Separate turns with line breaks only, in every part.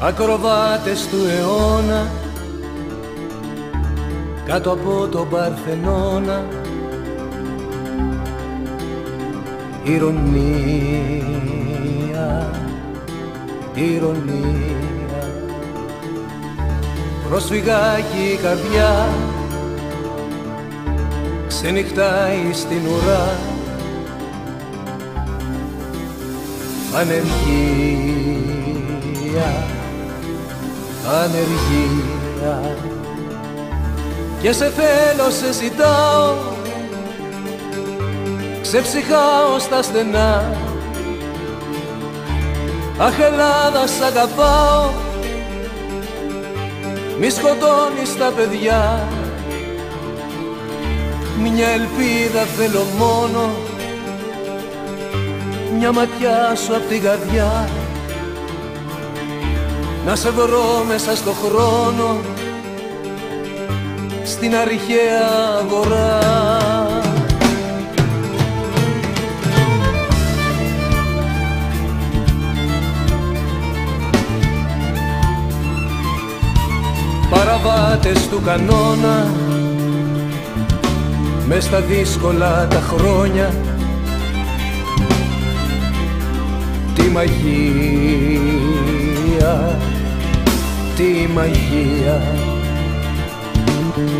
ακροβάτες του αιώνα κάτω από τον Παρθενώνα. Ηρωνία, ηρωνία, προσφυγάκι η καρδιά ξενυχτάει στην ουρά. Ανεργία, ανεργία, και σε θέλω, σε ζητάω, ξεψυχάω στα στενά. Αχ, Ελλάδα, σ' αγαπάω, μη σκοτώνεις τα παιδιά. Μια ελπίδα θέλω μόνο, μια ματιά σου απ' την καρδιά, να σε βρω μέσα στο χρόνο, στην αρχαία αγορά. Παραβάτες του κανόνα, μες στα δύσκολα τα χρόνια, τη μαγεία, τη μαγεία,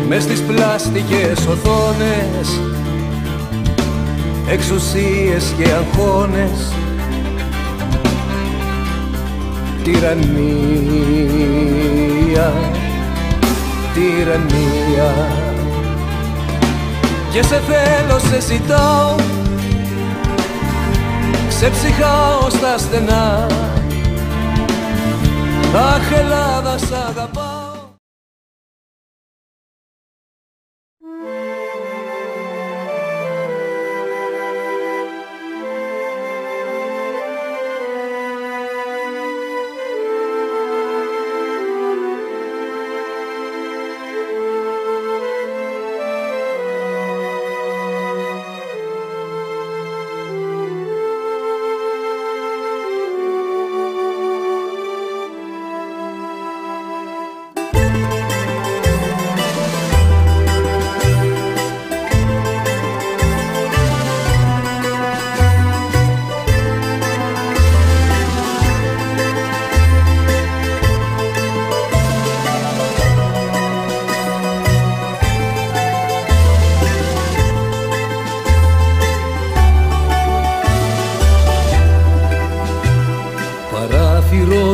μες στις πλάστικες οθόνες, εξουσίες και αγχώνες, τυραννία, τυραννία, και σε θέλω, σε ζητάω, ξεψυχάω στα στενά. Αχ, Ελλάδα, σ' αγαπάω.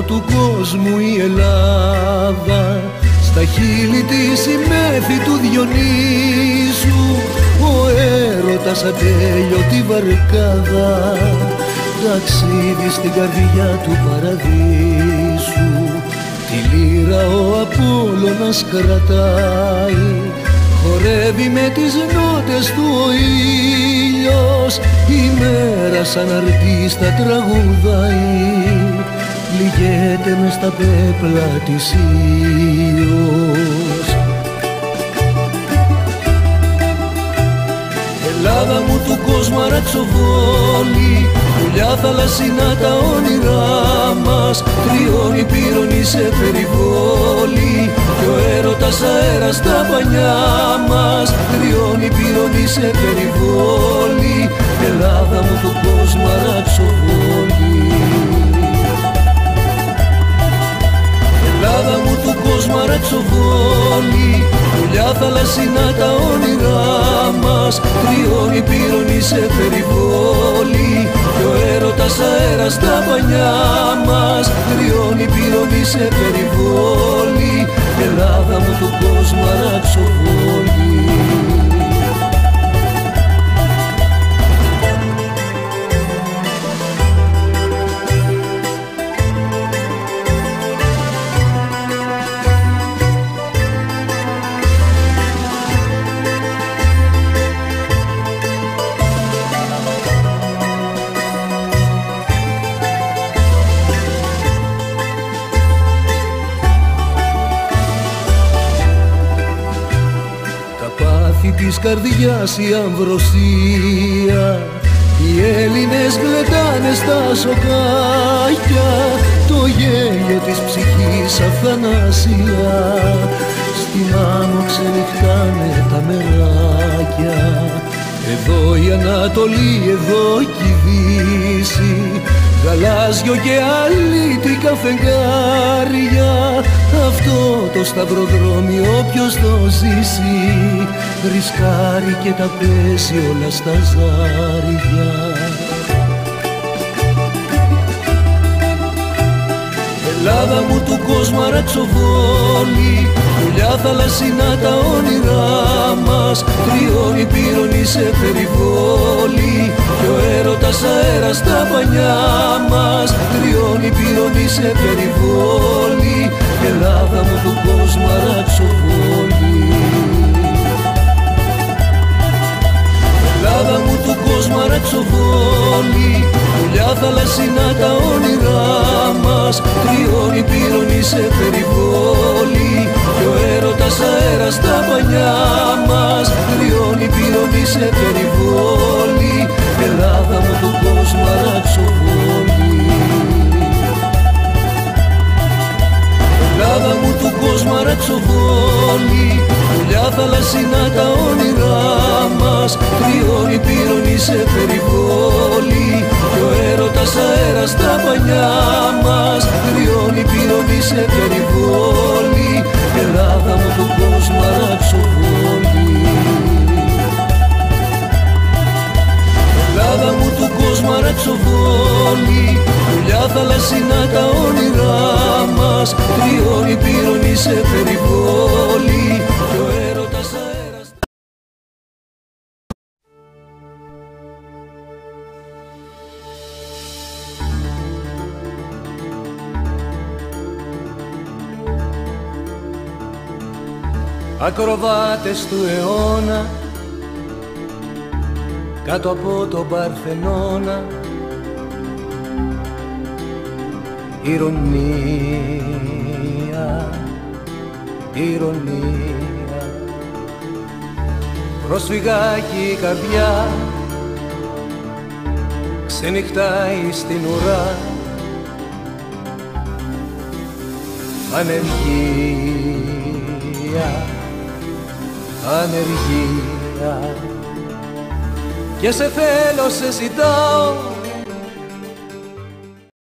Του κόσμου η Ελλάδα, στα χείλη της η μέθη του Διονύσου, ο έρωτας ατέλειωτη βαρκάδα, ταξίδι στην καρδιά του παραδείσου. Τη λύρα ο Απόλλωνας κρατάει, χορεύει με τις νότες του ο ήλιος, η μέρα σαν αρτίστα τραγουδάει, πληγέται μες στα πέπλα της Ήλιος. Ελλάδα μου του κόσμου αραξοβόλη, πουλιά θαλασσινά τα όνειρά μας, τριώνει πύρωνη σε περιβόλη, κι ο έρωτας αέρας τα πανιά μας, τριώνει πύρωνη σε περιβόλη. Ελλάδα μου του κόσμου αραξοβόλη, Ελλάδα μου του κόσμου αραξοβόλη, πουλιά θαλασσινά τα όνειρά μας, τριώνει πύρωνη σε περιβόλη, κι ο έρωτας αέρας τα πανιά μας, τριώνει πύρωνη σε περιβόλη. Ελλάδα μου του κόσμου αραξοβόλη. της καρδιάς η αμβροσία, Οι Έλληνες γλεντάνε στα σοκάκια το γέλιο της ψυχής αυθανάσια. Στην άμμο ξενυχτάνε τα μεράκια. Εδώ η Ανατολή, εδώ κι η Δύση, γαλάζιο και αλήτρικα φεγγάρια. Αυτό το σταυροδρόμιο όποιος το ζήσει, ρισκάρει και τα πέσει όλα στα ζάρια. Ελλάδα μου του κόσμου αρατσοβόλη, πουλιά θαλασσινά τα όνειρά μας. Τριώνει πύρονη σε περιβόλη κι ο έρωτας αέρας στα πανιά μας. Τριώνει πύρονη σε περιβόλη, Ελλάδα μου του κόσμου αρατσοβόλη. Ελλάδα μου του κόσμου αρατσοβόλη, πουλιά θαλασσινά τα όνειρά μας. Τριώνει πύρονη σε περιβόλη κι ο έρωτας αέρας στα πανιά μας. Τριώνει πύρονη σε περιβόλη, Ελλάδα μου του κόσμου αρατσοβόλη. Ελλάδα μου του κόσμου αρατσοβόλη, πουλιά θαλασσινά τα όνειρά μας. Τριώνει πύρονη σε περιβόλη κι ο έρωτας αέρας στα πανιά μας. Τριώνει πύρονη σε περιβόλη, Ελλάδα μου του κόσμου αρατσοβόλη. Ελλάδα μου του κόσμου αρατσοβόλη, πουλιά θαλασσινά τα όνειρά μας. Τριώνει πύρονη σε περιβόλη κι ο έρωτας αέρας.
Ακροβάτες του αιώνα κάτω από τον Παρθενώνα, ηρωνία, ηρωνία. Προσφυγάκι η καρδιά ξενυχτάει στην ουρά. Ανεργία, ανεργία. Και σε θέλω, σε ζητάω